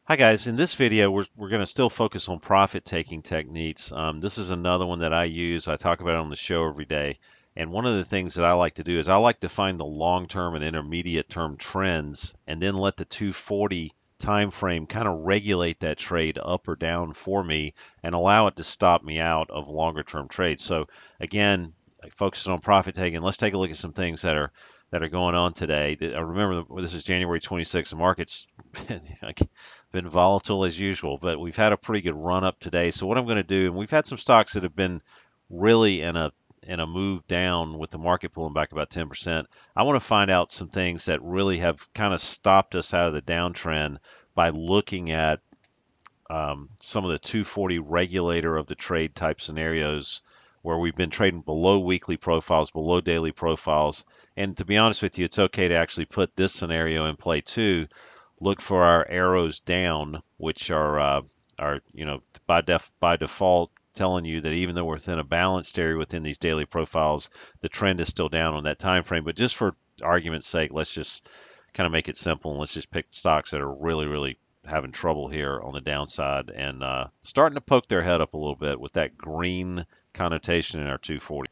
Hi guys, in this video we're going to still focus on profit taking techniques. This is another one that I use. I talk about it on the show every day. And one of the things that I like to do is I like to find the long-term and intermediate term trends and then let the 240 time frame kind of regulate that trade up or down for me and allow it to stop me out of longer term trades. So again, focusing on profit taking, let's take a look at some things that are going on today. I remember this is January 26th. The market's been volatile as usual, but we've had a pretty good run up today. So what I'm going to do, and we've had some stocks that have been really in a move down with the market pulling back about 10%. I want to find out some things that really have kind of stopped us out of the downtrend by looking at some of the 240 regulator of the trade type scenarios where we've been trading below weekly profiles, below daily profiles. And to be honest with you, it's okay to actually put this scenario in play too. Look for our arrows down, which are by default telling you that even though we're within a balanced area within these daily profiles, the trend is still down on that time frame. But just for argument's sake, let's just kind of make it simple and let's just pick stocks that are really having trouble here on the downside and starting to poke their head up a little bit with that green connotation in our 240.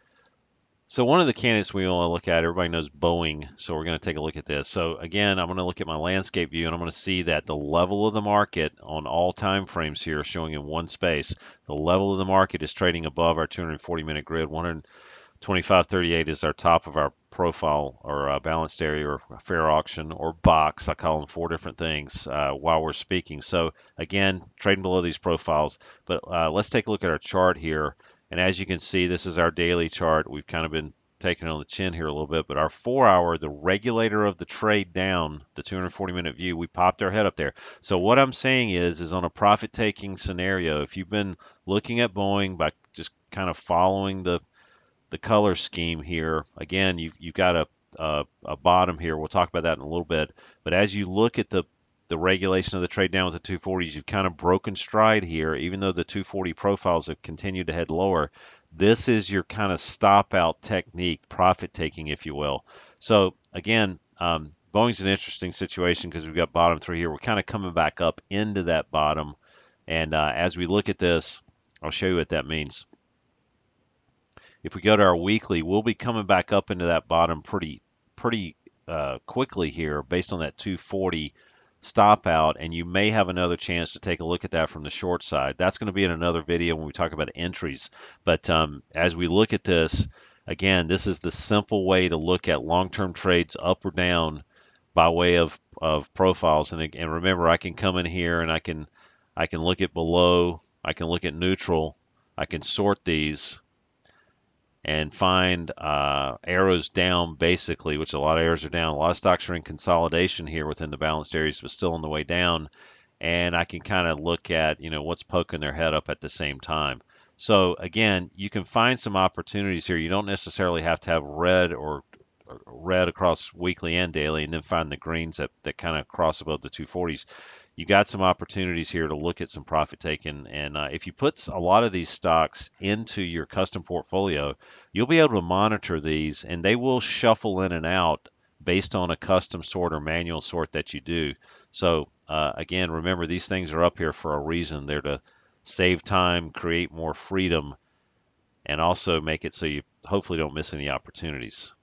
So one of the candidates we want to look at, everybody knows Boeing, so we're going to take a look at this. So again, I'm going to look at my landscape view and I'm going to see that the level of the market on all time frames here showing in one space, the level of the market is trading above our 240-minute grid. 125.38 is our top of our profile or balanced area or fair auction or box. I call them four different things while we're speaking. So again, trading below these profiles. But let's take a look at our chart here. And as you can see, this is our daily chart. We've kind of been taking on the chin here a little bit, but our 4-hour, the regulator of the trade down, the 240-minute view, we popped our head up there. So what I'm saying is on a profit-taking scenario, if you've been looking at Boeing by just kind of following the color scheme here, again, you've got a bottom here. We'll talk about that in a little bit. But as you look at the regulation of the trade down with the 240s, you've kind of broken stride here, even though the 240 profiles have continued to head lower. This is your kind of stop out technique, profit taking, if you will. So again, Boeing's an interesting situation because we've got bottom three here. We're kind of coming back up into that bottom. And as we look at this, I'll show you what that means. If we go to our weekly, we'll be coming back up into that bottom pretty quickly here based on that 240 stop out, and you may have another chance to take a look at that from the short side. That's going to be in another video when we talk about entries. But as we look at this, again, this is the simple way to look at long-term trades up or down by way of profiles. And remember, I can come in here and I can look at below, I can look at neutral, I can sort these and find arrows down basically, which a lot of arrows are down. A lot of stocks are in consolidation here within the balanced areas, but still on the way down. And I can kind of look at, what's poking their head up at the same time. So again, you can find some opportunities here. You don't necessarily have to have or red across weekly and daily, and then find the greens that kind of cross above the 240s. You got some opportunities here to look at some profit taking, and if you put a lot of these stocks into your custom portfolio, you'll be able to monitor these, and they will shuffle in and out based on a custom sort or manual sort that you do. So again, remember, these things are up here for a reason. They're to save time, create more freedom, and also make it so you hopefully don't miss any opportunities.